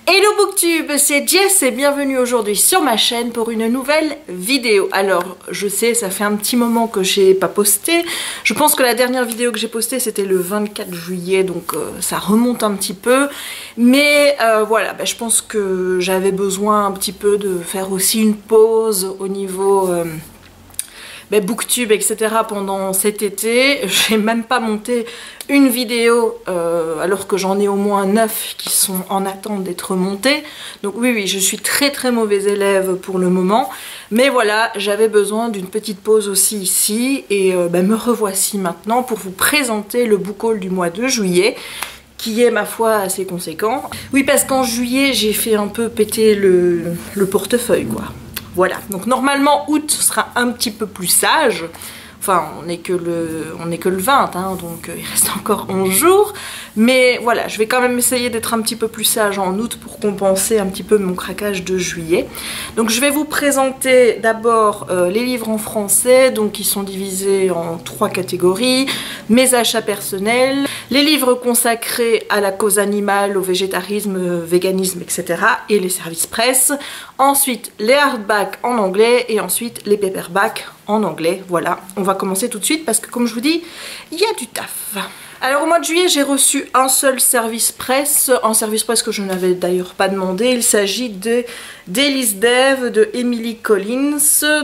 Hello Booktube, c'est Jess et bienvenue aujourd'hui sur ma chaîne pour une nouvelle vidéo. Alors je sais, ça fait un petit moment que j'ai pas posté. Je pense que la dernière vidéo que j'ai postée c'était le 24 juillet, donc ça remonte un petit peu. Mais voilà, je pense que j'avais besoin un petit peu de faire aussi une pause au niveau Booktube, etc. pendant cet été. J'ai même pas monté une vidéo alors que j'en ai au moins 9 qui sont en attente d'être montées. Donc oui, je suis très mauvaise élève pour le moment. Mais voilà, j'avais besoin d'une petite pause aussi ici. Et me revoici maintenant pour vous présenter le book haul du mois de juillet, qui est ma foi assez conséquent. Oui, parce qu'en juillet, j'ai fait un peu péter le portefeuille, quoi. Voilà, donc normalement août sera un petit peu plus sage. Enfin, on n'est que le 20, hein, donc il reste encore 11 jours. Mais voilà, je vais quand même essayer d'être un petit peu plus sage en août pour compenser un petit peu mon craquage de juillet. Donc je vais vous présenter d'abord les livres en français, donc qui sont divisés en 3 catégories. Mes achats personnels, les livres consacrés à la cause animale, au végétarisme, véganisme, etc. et les services presse. Ensuite, les hardbacks en anglais et ensuite les paperbacks en anglais. Voilà, on va commencer tout de suite parce que comme je vous dis, il y a du taf. Alors au mois de juillet, j'ai reçu un seul service presse, un service presse que je n'avais d'ailleurs pas demandé. Il s'agit de d'Elise Dev de Emily Collins,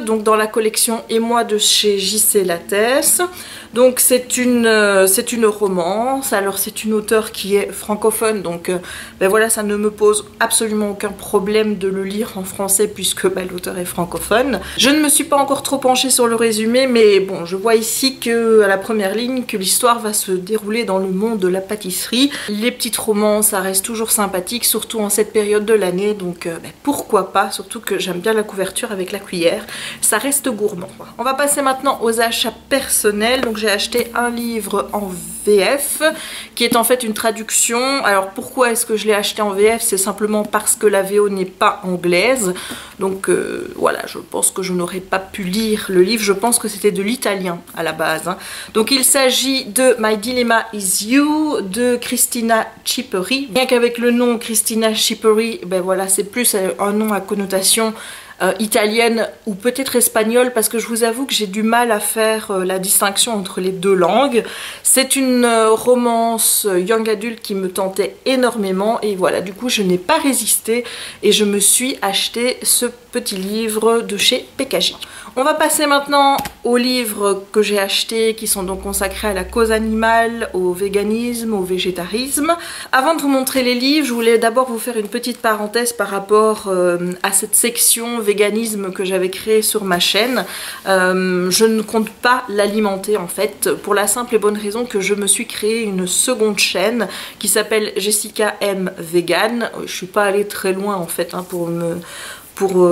donc dans la collection Et moi de chez J.C. Lattès. Donc c'est une romance. Alors c'est une auteure qui est francophone, donc voilà, ça ne me pose absolument aucun problème de le lire en français puisque l'auteur est francophone. Je ne me suis pas encore trop penchée sur le résumé, mais bon, je vois ici que à la première ligne que l'histoire va se dérouler dans le monde de la pâtisserie. Les petites romans, ça reste toujours sympathique, surtout en cette période de l'année, donc pourquoi pas, surtout que j'aime bien la couverture avec la cuillère, ça reste gourmand. On va passer maintenant aux achats personnels. Donc j'ai acheté un livre en VF qui est en fait une traduction. Alors pourquoi est-ce que je l'ai acheté en VF? C'est simplement parce que la VO n'est pas anglaise, donc voilà, je pense que je n'aurais pas pu lire le livre. Je pense que c'était de l'italien à la base, hein. Donc il s'agit de My Dilemma is You de Christina Schippery. Bien qu'avec le nom Christina Schippery, voilà, c'est plus un nom à connotation italienne ou peut-être espagnole, parce que je vous avoue que j'ai du mal à faire la distinction entre les deux langues. C'est une romance young adulte qui me tentait énormément et voilà, du coup je n'ai pas résisté et je me suis acheté ce petit livre de chez PKJ. On va passer maintenant aux livres que j'ai achetés qui sont donc consacrés à la cause animale, au véganisme, au végétarisme. Avant de vous montrer les livres, je voulais d'abord vous faire une petite parenthèse par rapport à cette section véganisme que j'avais créée sur ma chaîne. Je ne compte pas l'alimenter en fait, pour la simple et bonne raison que je me suis créé une seconde chaîne qui s'appelle Jessica M Vegan. Je suis pas allée très loin en fait, hein, pour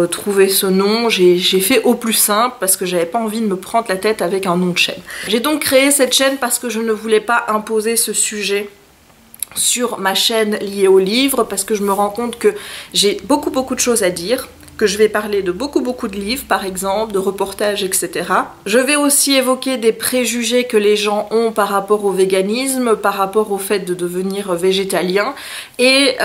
trouver ce nom. J'ai fait au plus simple parce que j'avais pas envie de me prendre la tête avec un nom de chaîne. J'ai donc créé cette chaîne parce que je ne voulais pas imposer ce sujet sur ma chaîne liée au livre, parce que je me rends compte que j'ai beaucoup de choses à dire, que je vais parler de beaucoup de livres par exemple, de reportages, etc. Je vais aussi évoquer des préjugés que les gens ont par rapport au véganisme, par rapport au fait de devenir végétalien, et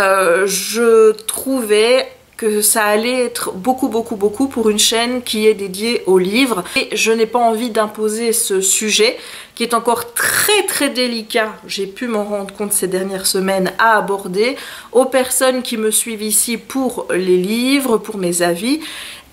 je trouvais que ça allait être beaucoup pour une chaîne qui est dédiée aux livres, et je n'ai pas envie d'imposer ce sujet qui est encore très délicat, j'ai pu m'en rendre compte ces dernières semaines, à aborder aux personnes qui me suivent ici pour les livres, pour mes avis,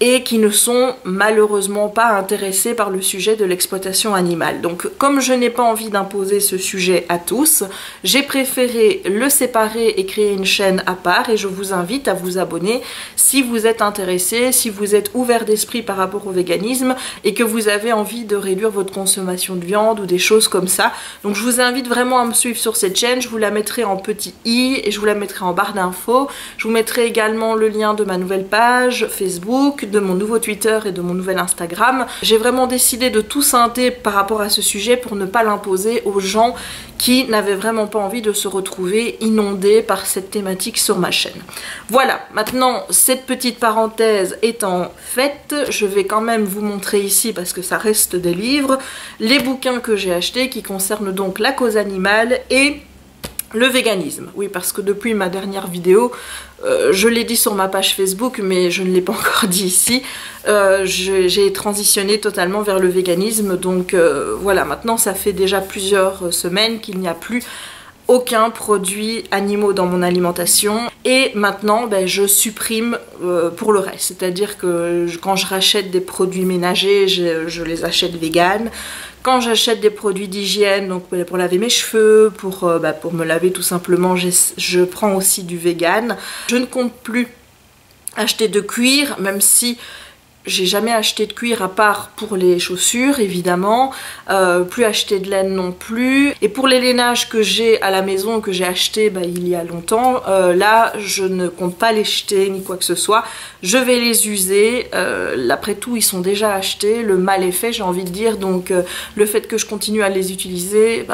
et qui ne sont malheureusement pas intéressés par le sujet de l'exploitation animale. Donc comme je n'ai pas envie d'imposer ce sujet à tous, j'ai préféré le séparer et créer une chaîne à part, et je vous invite à vous abonner si vous êtes intéressé, si vous êtes ouvert d'esprit par rapport au véganisme et que vous avez envie de réduire votre consommation de viande ou des choses comme ça. Donc je vous invite vraiment à me suivre sur cette chaîne. Je vous la mettrai en petit i et je vous la mettrai en barre d'infos. Je vous mettrai également le lien de ma nouvelle page Facebook, de mon nouveau Twitter et de mon nouvel Instagram. J'ai vraiment décidé de tout scinder par rapport à ce sujet pour ne pas l'imposer aux gens qui n'avaient vraiment pas envie de se retrouver inondés par cette thématique sur ma chaîne. Voilà, maintenant cette petite parenthèse étant faite, je vais quand même vous montrer ici, parce que ça reste des livres, les bouquins que j'ai achetés qui concernent donc la cause animale et Le véganisme, oui, parce que depuis ma dernière vidéo, je l'ai dit sur ma page Facebook, mais je ne l'ai pas encore dit ici, j'ai transitionné totalement vers le véganisme, donc voilà, maintenant ça fait déjà plusieurs semaines qu'il n'y a plus aucun produit animaux dans mon alimentation et maintenant ben, je supprime pour le reste, c'est-à-dire que quand je rachète des produits ménagers, je les achète vegan. Quand j'achète des produits d'hygiène, donc pour laver mes cheveux, pour me laver tout simplement, je prends aussi du vegan. Je ne compte plus acheter de cuir, même si j'ai jamais acheté de cuir à part pour les chaussures évidemment, plus acheter de laine non plus. Et pour les lainages que j'ai à la maison, que j'ai acheté il y a longtemps, là je ne compte pas les jeter ni quoi que ce soit. Je vais les user, après tout ils sont déjà achetés, le mal est fait j'ai envie de dire, donc le fait que je continue à les utiliser,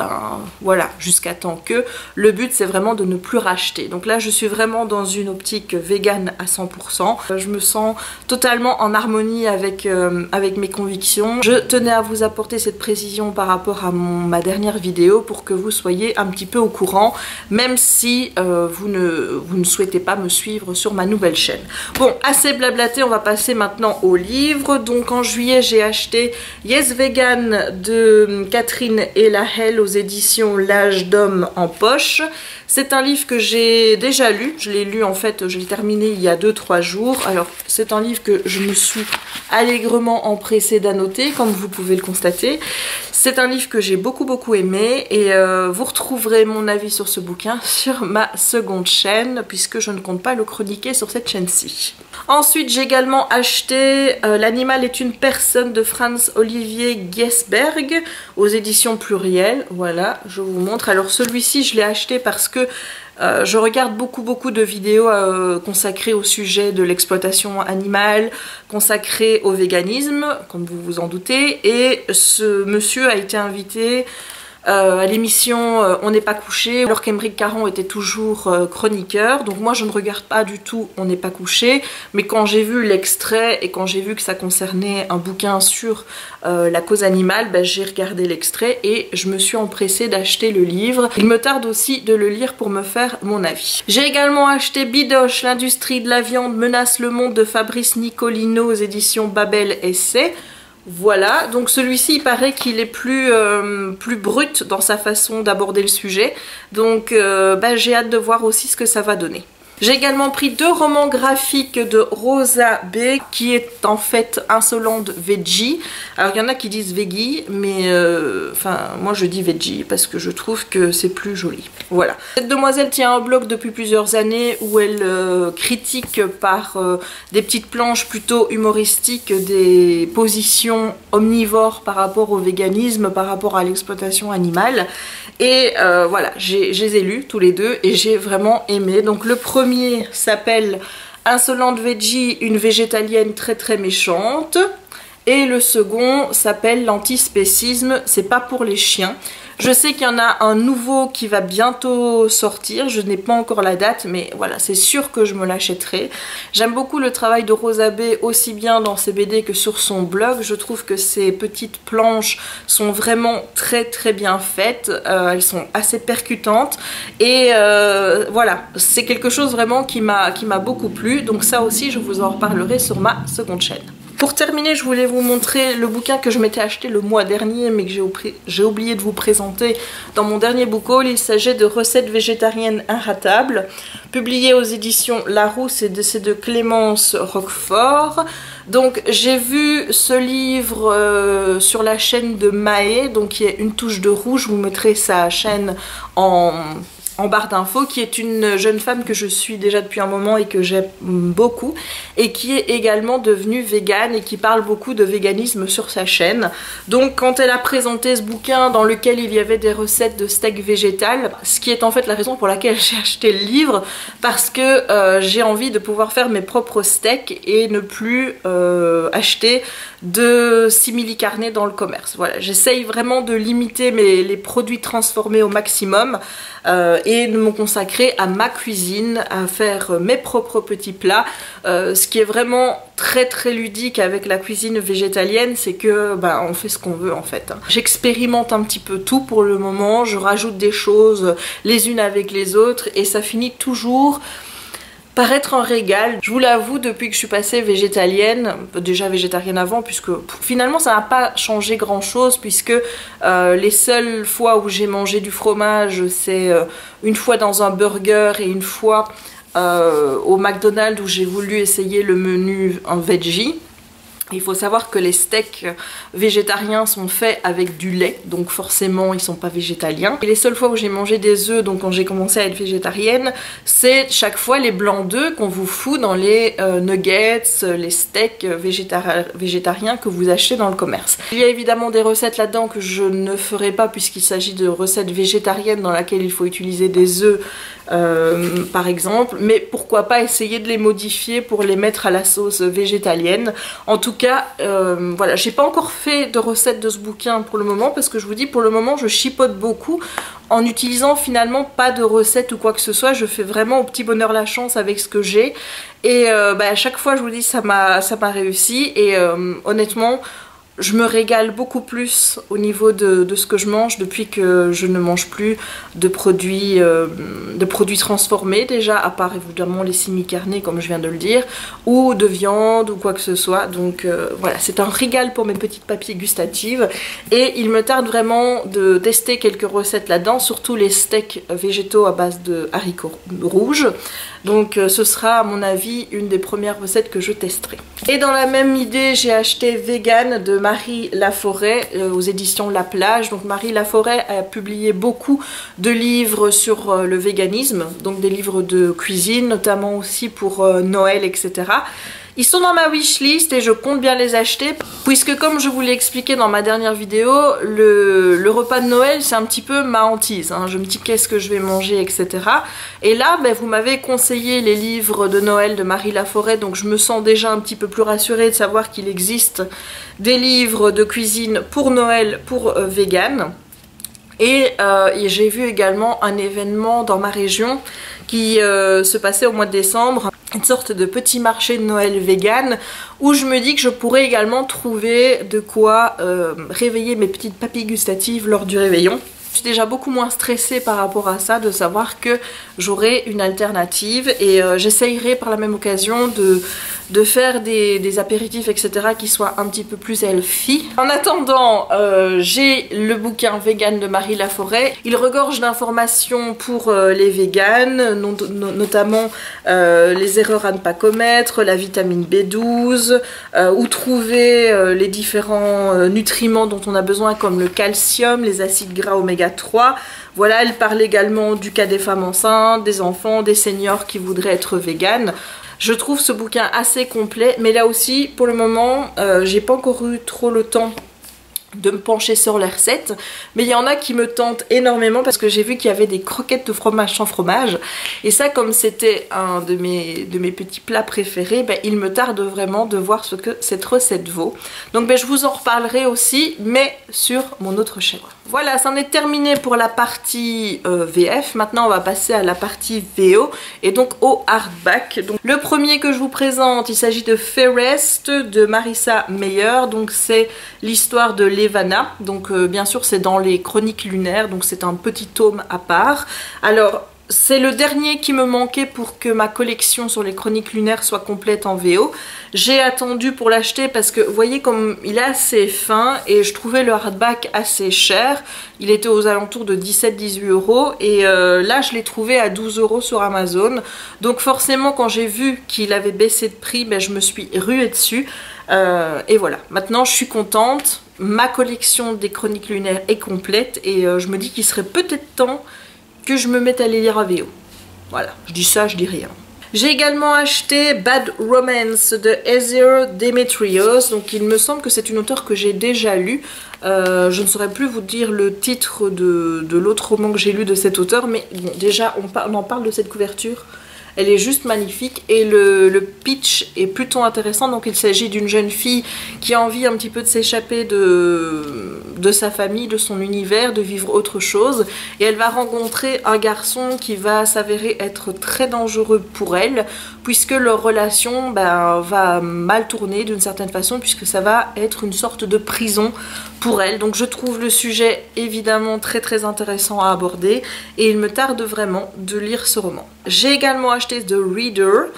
voilà, jusqu'à temps que. Le but c'est vraiment de ne plus racheter. Donc là je suis vraiment dans une optique vegan à 100%. Je me sens totalement en harmonie avec mes convictions. Je tenais à vous apporter cette précision par rapport à ma dernière vidéo pour que vous soyez un petit peu au courant, même si vous ne souhaitez pas me suivre sur ma nouvelle chaîne. Bon, assez blablaté, on va passer maintenant au livre. Donc en juillet, j'ai acheté Yes Vegan de Catherine et Lahel aux éditions L'Âge d'Homme en poche. C'est un livre que j'ai déjà lu, je l'ai lu en fait, je l'ai terminé il y a 2-3 jours. Alors c'est un livre que je me suis allègrement empressée d'annoter, comme vous pouvez le constater. C'est un livre que j'ai beaucoup aimé et vous retrouverez mon avis sur ce bouquin sur ma seconde chaîne, puisque je ne compte pas le chroniquer sur cette chaîne-ci. Ensuite j'ai également acheté L'animal est une personne de Franz Olivier Giesberg aux éditions Pluriel. Voilà, je vous montre. Alors celui-ci je l'ai acheté parce que je regarde beaucoup de vidéos consacrées au sujet de l'exploitation animale, consacrées au véganisme, comme vous vous en doutez, et ce monsieur a été invité à l'émission On n'est pas couché, alors qu'Aymeric Caron était toujours chroniqueur. Donc moi je ne regarde pas du tout On n'est pas couché, mais quand j'ai vu l'extrait et quand j'ai vu que ça concernait un bouquin sur la cause animale, j'ai regardé l'extrait et je me suis empressée d'acheter le livre. Il me tarde aussi de le lire pour me faire mon avis. J'ai également acheté Bidoche, l'industrie de la viande menace le monde de Fabrice Nicolino aux éditions Babel Essai. Voilà, donc celui-ci il paraît qu'il est plus brut dans sa façon d'aborder le sujet, donc j'ai hâte de voir aussi ce que ça va donner. J'ai également pris 2 romans graphiques de Rosa B, qui est en fait Insolente Veggie. Alors il y en a qui disent Veggie, mais moi je dis Veggie parce que je trouve que c'est plus joli. Voilà. Cette demoiselle tient un blog depuis plusieurs années où elle critique par des petites planches plutôt humoristiques des positions omnivores par rapport au véganisme, par rapport à l'exploitation animale. Et voilà, je les ai lus tous les deux et j'ai vraiment aimé. Donc le premier s'appelle Insolente Veggie, une végétalienne très méchante. Et le second s'appelle L'antispécisme, c'est pas pour les chiens. Je sais qu'il y en a un nouveau qui va bientôt sortir, je n'ai pas encore la date, mais voilà, c'est sûr que je me l'achèterai. J'aime beaucoup le travail de Rosa B, aussi bien dans ses BD que sur son blog. Je trouve que ces petites planches sont vraiment très bien faites, elles sont assez percutantes et voilà, c'est quelque chose vraiment qui m'a beaucoup plu, donc ça aussi je vous en reparlerai sur ma seconde chaîne. Pour terminer, je voulais vous montrer le bouquin que je m'étais acheté le mois dernier mais que j'ai oublié de vous présenter dans mon dernier book haul. Il s'agit de Recettes végétariennes inratables, publié aux éditions Larousse et c'est de Clémence Roquefort. Donc j'ai vu ce livre sur la chaîne de Maë, donc il y a une touche de rouge, je vous mettrai sa chaîne en barre d'infos, qui est une jeune femme que je suis déjà depuis un moment et que j'aime beaucoup et qui est également devenue végane et qui parle beaucoup de véganisme sur sa chaîne. Donc quand elle a présenté ce bouquin dans lequel il y avait des recettes de steak végétal, ce qui est en fait la raison pour laquelle j'ai acheté le livre, parce que j'ai envie de pouvoir faire mes propres steaks et ne plus acheter de simili-carné dans le commerce. Voilà, j'essaye vraiment de limiter les produits transformés au maximum. et de me consacrer à ma cuisine, à faire mes propres petits plats. Ce qui est vraiment très ludique avec la cuisine végétalienne, c'est que on fait ce qu'on veut en fait. J'expérimente un petit peu tout pour le moment, je rajoute des choses les unes avec les autres et ça finit toujours par être un régal. Je vous l'avoue, depuis que je suis passée végétalienne, déjà végétarienne avant, puisque finalement ça n'a pas changé grand chose, puisque les seules fois où j'ai mangé du fromage, c'est une fois dans un burger et une fois au McDonald's où j'ai voulu essayer le menu en veggie. Il faut savoir que les steaks végétariens sont faits avec du lait, donc forcément ils sont pas végétaliens. Et les seules fois où j'ai mangé des œufs, donc quand j'ai commencé à être végétarienne, c'est chaque fois les blancs d'œufs qu'on vous fout dans les nuggets, les steaks végétariens que vous achetez dans le commerce. Il y a évidemment des recettes là-dedans que je ne ferai pas puisqu'il s'agit de recettes végétariennes dans lesquelles il faut utiliser des œufs par exemple, mais pourquoi pas essayer de les modifier pour les mettre à la sauce végétalienne. En tout cas, voilà, j'ai pas encore fait de recette de ce bouquin pour le moment parce que je vous dis, pour le moment je chipote beaucoup en utilisant finalement pas de recette ou quoi que ce soit. Je fais vraiment au petit bonheur la chance avec ce que j'ai et à chaque fois je vous dis ça m'a réussi et honnêtement je me régale beaucoup plus au niveau de ce que je mange depuis que je ne mange plus de produits transformés déjà, à part évidemment les semi-carnés comme je viens de le dire, ou de viande ou quoi que ce soit. Donc voilà, c'est un régal pour mes petites papilles gustatives et il me tarde vraiment de tester quelques recettes là-dedans, surtout les steaks végétaux à base de haricots rouges. Donc ce sera à mon avis une des premières recettes que je testerai. Et dans la même idée, j'ai acheté Vegan de Marie Laforêt aux éditions La Plage. Donc Marie Laforêt a publié beaucoup de livres sur le véganisme, donc des livres de cuisine, notamment aussi pour Noël, etc. Ils sont dans ma wishlist et je compte bien les acheter puisque comme je vous l'ai expliqué dans ma dernière vidéo, le repas de Noël c'est un petit peu ma hantise, hein. Je me dis qu'est-ce que je vais manger, etc. Et là vous m'avez conseillé les livres de Noël de Marie Laforêt, donc je me sens déjà un petit peu plus rassurée de savoir qu'il existe des livres de cuisine pour Noël pour vegan. Et j'ai vu également un événement dans ma région qui se passait au mois de décembre, une sorte de petit marché de Noël vegan où je me dis que je pourrais également trouver de quoi réveiller mes petites papilles gustatives lors du réveillon. Je suis déjà beaucoup moins stressée par rapport à ça, de savoir que j'aurai une alternative et j'essayerai par la même occasion de faire des apéritifs, etc. qui soient un petit peu plus healthy. En attendant, j'ai le bouquin Vegan de Marie Laforêt. Il regorge d'informations pour les véganes, notamment les erreurs à ne pas commettre, la vitamine B12, où trouver les différents nutriments dont on a besoin comme le calcium, les acides gras oméga 3. Voilà, elle parle également du cas des femmes enceintes, des enfants, des seniors qui voudraient être véganes. Je trouve ce bouquin assez complet, mais là aussi, pour le moment, j'ai pas encore eu trop le temps de me pencher sur les recettes, mais il y en a qui me tentent énormément parce que j'ai vu qu'il y avait des croquettes de fromage sans fromage et ça, comme c'était un de mes petits plats préférés, il me tarde vraiment de voir ce que cette recette vaut. Donc je vous en reparlerai aussi, mais sur mon autre chaîne. Voilà, c'en est terminé pour la partie VF. Maintenant on va passer à la partie VO et donc au hardback. Donc, le premier que je vous présente, il s'agit de Fairest de Marissa Meyer. Donc c'est l'histoire de Levana. Donc bien sûr c'est dans les chroniques lunaires, donc c'est un petit tome à part. Alors c'est le dernier qui me manquait pour que ma collection sur les chroniques lunaires soit complète en VO. J'ai attendu pour l'acheter parce que vous voyez comme il est assez fin et je trouvais le hardback assez cher. Il était aux alentours de 17-18 € et là je l'ai trouvé à 12 € sur Amazon. Donc forcément quand j'ai vu qu'il avait baissé de prix, je me suis ruée dessus. Et voilà, maintenant je suis contente. Ma collection des chroniques lunaires est complète et je me dis qu'il serait peut-être temps que je me mette à les lire à VO. Voilà, je dis ça, je dis rien. J'ai également acheté Bad Romance de Heather Demetrios. Donc il me semble que c'est une auteure que j'ai déjà lue. Je ne saurais plus vous dire le titre de l'autre roman que j'ai lu de cet auteur, mais bon, déjà on en parle de cette couverture. Elle est juste magnifique et le pitch est plutôt intéressant. Donc il s'agit d'une jeune fille qui a envie un petit peu de s'échapper de de sa famille, de son univers, de vivre autre chose. Et elle va rencontrer un garçon qui va s'avérer être très dangereux pour elle, puisque leur relation va mal tourner d'une certaine façon, puisque ça va être une sorte de prison pour elle. Donc je trouve le sujet évidemment très très intéressant à aborder et il me tarde vraiment de lire ce roman. J'ai également acheté The Reader,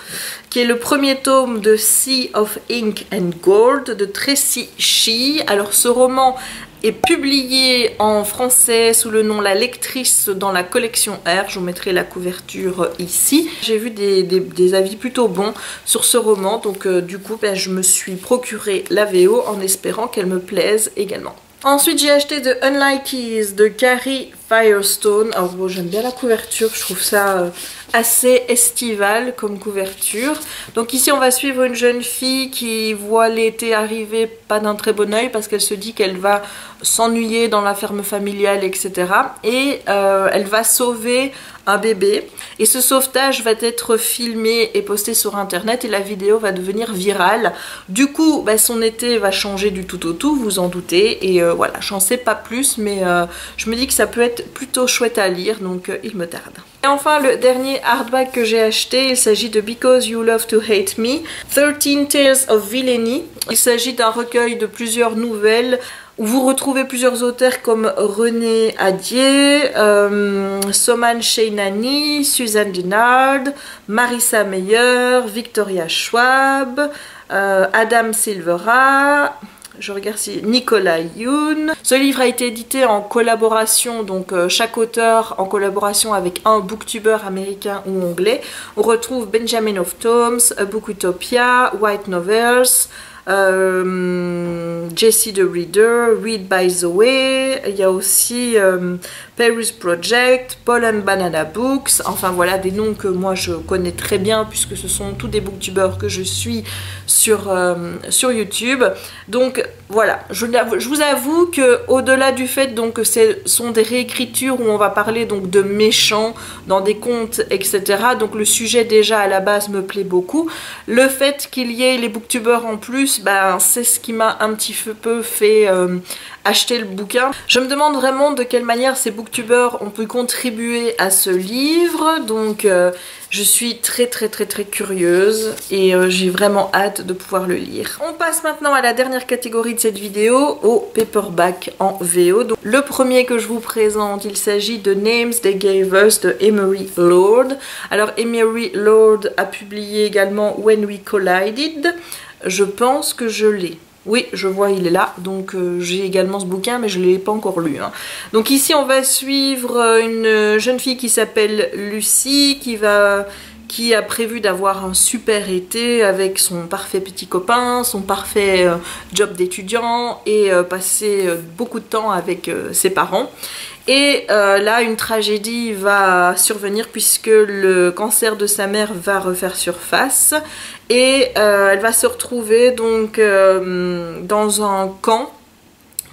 qui est le premier tome de Sea of Ink and Gold de Tracy Shea. Alors ce roman est publié en français sous le nom La Lectrice dans la collection R. Je vous mettrai la couverture ici. J'ai vu des avis plutôt bons sur ce roman, donc du coup je me suis procuré la VO en espérant qu'elle me plaise également. Ensuite j'ai acheté The Unlikelies de Carrie Firestone. Alors bon, j'aime bien la couverture, je trouve ça assez estival comme couverture. Donc ici on va suivre une jeune fille qui voit l'été arriver pas d'un très bon oeil parce qu'elle se dit qu'elle va s'ennuyer dans la ferme familiale, etc. Et elle va sauver un bébé et ce sauvetage va être filmé et posté sur internet et la vidéo va devenir virale. Du coup son été va changer du tout au tout, vous en doutez, et voilà, j'en sais pas plus, mais je me dis que ça peut être plutôt chouette à lire, donc il me tarde. Et enfin le dernier hardback que j'ai acheté, il s'agit de Because You Love to Hate Me, 13 Tales of Villainy. Il s'agit d'un recueil de plusieurs nouvelles où vous retrouvez plusieurs auteurs comme René Adier, Soman Sheinani, Suzanne Denard, Marissa Meyer, Victoria Schwab, Adam Silvera, je regarde si Nicolas Youn. Ce livre a été édité en collaboration, donc chaque auteur en collaboration avec un booktuber américain ou anglais. On retrouve Benjamin of Toms, A Bookutopia, White Novels, Jessie the Reader, Read by Zoe, il y a aussi Paris Project, Paul and Banana Books, enfin voilà des noms que moi je connais très bien puisque ce sont tous des booktubers que je suis sur YouTube. Donc voilà, je vous avoue que au-delà du fait donc que ce sont des réécritures où on va parler donc de méchants dans des contes, etc. Donc le sujet déjà à la base me plaît beaucoup. Le fait qu'il y ait les booktubers en plus, c'est ce qui m'a un petit peu fait acheter le bouquin. Je me demande vraiment de quelle manière ces booktubers ont pu contribuer à ce livre, donc je suis très curieuse et j'ai vraiment hâte de pouvoir le lire. On passe maintenant à la dernière catégorie de cette vidéo, au paperback en VO. Donc, le premier que je vous présente, il s'agit de Names They Gave Us de Emery Lord. Alors Emery Lord a publié également When We Collided. Je pense que je l'ai. Oui, je vois, il est là. Donc j'ai également ce bouquin, mais je ne l'ai pas encore lu. Donc ici, on va suivre une jeune fille qui s'appelle Lucie, qui a prévu d'avoir un super été avec son parfait petit copain, son parfait job d'étudiant et passer beaucoup de temps avec ses parents. Et là, une tragédie va survenir puisque le cancer de sa mère va refaire surface et elle va se retrouver donc dans un camp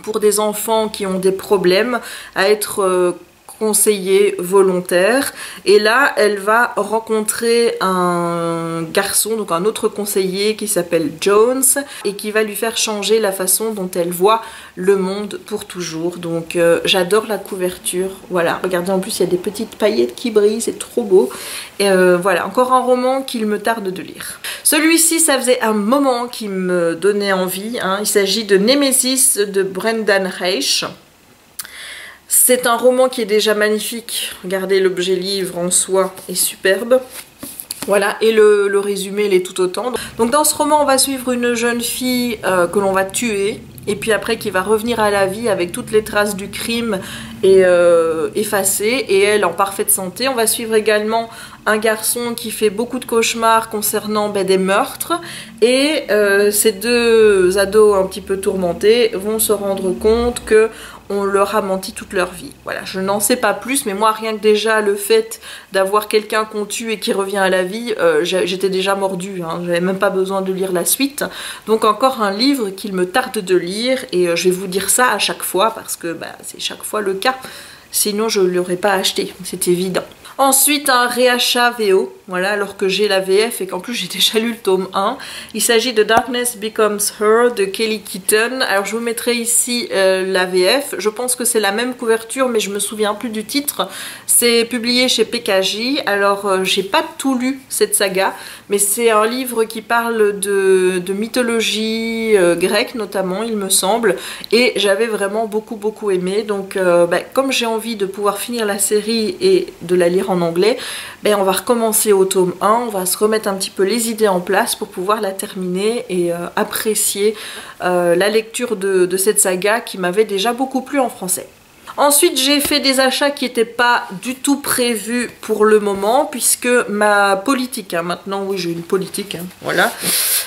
pour des enfants qui ont des problèmes à être conseiller volontaire, et là elle va rencontrer un garçon, donc un autre conseiller qui s'appelle Jones et qui va lui faire changer la façon dont elle voit le monde pour toujours. Donc j'adore la couverture, voilà, regardez, en plus il y a des petites paillettes qui brillent, c'est trop beau. Et voilà, encore un roman qu'il me tarde de lire. Celui-ci, ça faisait un moment qu'il me donnait envie, il s'agit de Nemesis de Brendan Reich. C'est un roman qui est déjà magnifique. Regardez, l'objet livre en soi est superbe. Voilà, et le résumé, il est tout autant. Donc dans ce roman, on va suivre une jeune fille que l'on va tuer, et puis après qui va revenir à la vie avec toutes les traces du crime et effacées, et elle en parfaite santé. On va suivre également un garçon qui fait beaucoup de cauchemars concernant des meurtres, et ces deux ados un petit peu tourmentés vont se rendre compte que on leur a menti toute leur vie. Voilà, je n'en sais pas plus, mais moi rien que déjà le fait d'avoir quelqu'un qu'on tue et qui revient à la vie, j'étais déjà mordue, j'avais même pas besoin de lire la suite. Donc encore un livre qu'il me tarde de lire, et je vais vous dire ça à chaque fois parce que c'est chaque fois le cas, sinon je ne l'aurais pas acheté, c'est évident. Ensuite un réachat VO voilà, alors que j'ai la VF et qu'en plus j'ai déjà lu le tome 1. Il s'agit de Darkness Becomes Her de Kelly Keaton. Alors je vous mettrai ici la VF, je pense que c'est la même couverture mais je me souviens plus du titre. C'est publié chez PKJ, alors j'ai pas tout lu cette saga, mais c'est un livre qui parle de mythologie grecque notamment il me semble, et j'avais vraiment beaucoup aimé, donc comme j'ai envie de pouvoir finir la série et de la lire en anglais, on va recommencer au tome 1, on va se remettre un petit peu les idées en place pour pouvoir la terminer et apprécier la lecture de cette saga qui m'avait déjà beaucoup plu en français. Ensuite, j'ai fait des achats qui n'étaient pas du tout prévus pour le moment, puisque ma politique, maintenant oui j'ai une politique, voilà,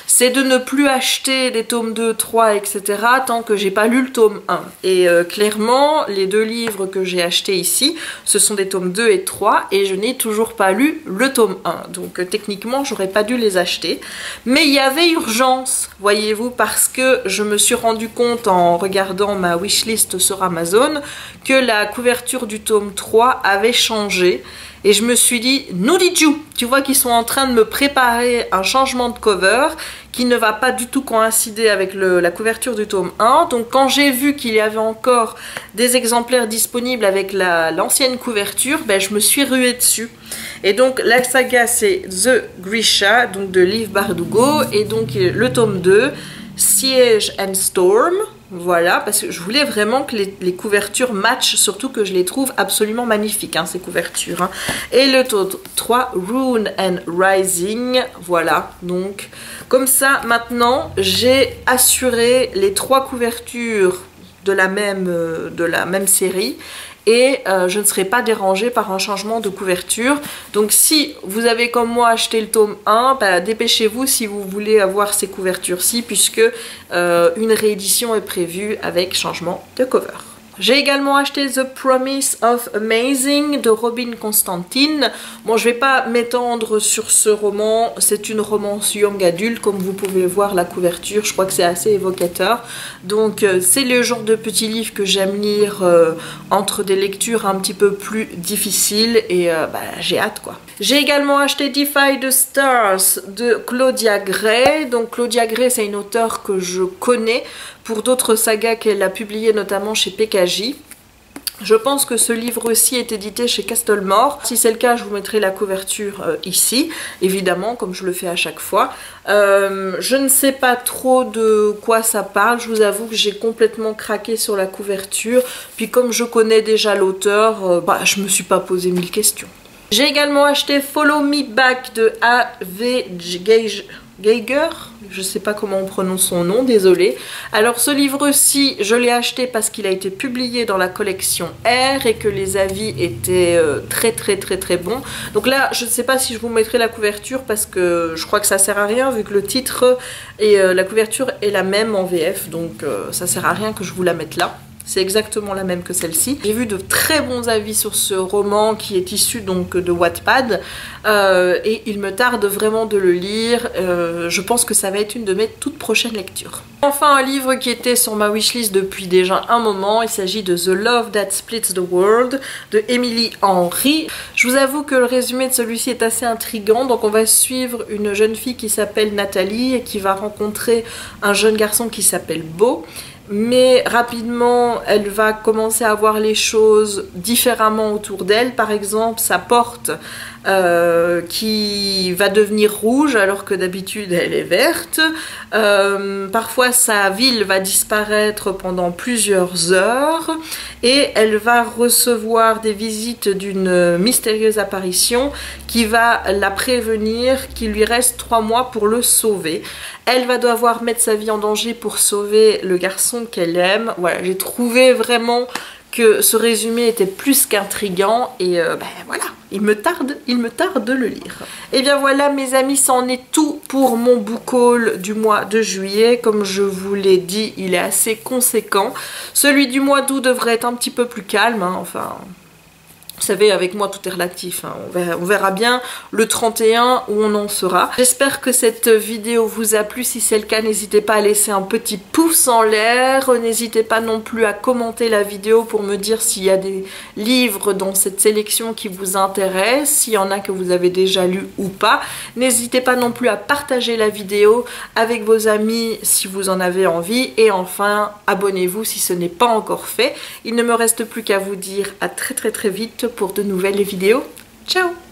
c'est de ne plus acheter des tomes 2, 3, etc. tant que j'ai pas lu le tome 1. Et clairement, les deux livres que j'ai achetés ici, ce sont des tomes 2 et 3, et je n'ai toujours pas lu le tome 1. Donc techniquement, j'aurais pas dû les acheter. Mais il y avait urgence, voyez-vous, parce que je me suis rendu compte en regardant ma wishlist sur Amazon que la couverture du tome 3 avait changé. Et je me suis dit, Noudidjou, tu vois qu'ils sont en train de me préparer un changement de cover qui ne va pas du tout coïncider avec la couverture du tome 1. Donc quand j'ai vu qu'il y avait encore des exemplaires disponibles avec l'ancienne couverture, je me suis ruée dessus. Et donc la saga c'est The Grisha, donc de Liv Bardugo, et donc le tome 2, Siege and Storm. Voilà, parce que je voulais vraiment que les couvertures matchent, surtout que je les trouve absolument magnifiques, ces couvertures. Et le tome 3, Rune and Rising, voilà, donc comme ça, maintenant, j'ai assuré les 3 couvertures de la même série. Et je ne serai pas dérangée par un changement de couverture. Donc si vous avez comme moi acheté le tome 1, dépêchez-vous si vous voulez avoir ces couvertures-ci, puisque une réédition est prévue avec changement de cover. J'ai également acheté The Promise of Amazing de Robin Constantine. Bon, je ne vais pas m'étendre sur ce roman, c'est une romance young adulte, comme vous pouvez voir la couverture, je crois que c'est assez évocateur. Donc c'est le genre de petit livre que j'aime lire entre des lectures un petit peu plus difficiles, et j'ai hâte quoi. J'ai également acheté Defy the Stars de Claudia Gray. Donc Claudia Gray, c'est une auteure que je connais pour d'autres sagas qu'elle a publiées notamment chez PKJ. Je pense que ce livre aussi est édité chez Castlemore. Si c'est le cas, je vous mettrai la couverture ici, évidemment, comme je le fais à chaque fois. Je ne sais pas trop de quoi ça parle. Je vous avoue que j'ai complètement craqué sur la couverture. Puis comme je connais déjà l'auteur, je me suis pas posé 1000 questions. J'ai également acheté Follow Me Back de A.V. Geiger, je sais pas comment on prononce son nom, désolé. Alors ce livre-ci, je l'ai acheté parce qu'il a été publié dans la collection R et que les avis étaient très bons. Donc là, je ne sais pas si je vous mettrai la couverture parce que je crois que ça sert à rien vu que le titre et la couverture est la même en VF, donc ça sert à rien que je vous la mette là. C'est exactement la même que celle-ci. J'ai vu de très bons avis sur ce roman qui est issu donc de Wattpad et il me tarde vraiment de le lire. Je pense que ça va être une de mes toutes prochaines lectures. Enfin, un livre qui était sur ma wishlist depuis déjà un moment. Il s'agit de The Love That Splits the World de Emily Henry. Je vous avoue que le résumé de celui-ci est assez intriguant. Donc on va suivre une jeune fille qui s'appelle Nathalie et qui va rencontrer un jeune garçon qui s'appelle Beau. Mais rapidement, elle va commencer à voir les choses différemment autour d'elle. Par exemple, sa porte qui va devenir rouge alors que d'habitude elle est verte. Parfois, sa ville va disparaître pendant plusieurs heures et elle va recevoir des visites d'une mystérieuse apparition qui va la prévenir qu'il lui reste 3 mois pour le sauver. Elle va devoir mettre sa vie en danger pour sauver le garçon qu'elle aime. Voilà, j'ai trouvé vraiment que ce résumé était plus qu'intriguant et voilà, il me tarde de le lire. Et bien voilà mes amis, c'en est tout pour mon book haul du mois de juillet. Comme je vous l'ai dit, il est assez conséquent. Celui du mois d'août devrait être un petit peu plus calme, enfin... Vous savez, avec moi tout est relatif, hein. On verra bien le 31 où on en sera. J'espère que cette vidéo vous a plu. Si c'est le cas, n'hésitez pas à laisser un petit pouce en l'air. N'hésitez pas non plus à commenter la vidéo pour me dire s'il y a des livres dans cette sélection qui vous intéressent, s'il y en a que vous avez déjà lu ou pas. N'hésitez pas non plus à partager la vidéo avec vos amis si vous en avez envie. Et enfin, abonnez-vous si ce n'est pas encore fait. Il ne me reste plus qu'à vous dire à très vite pour de nouvelles vidéos. Ciao!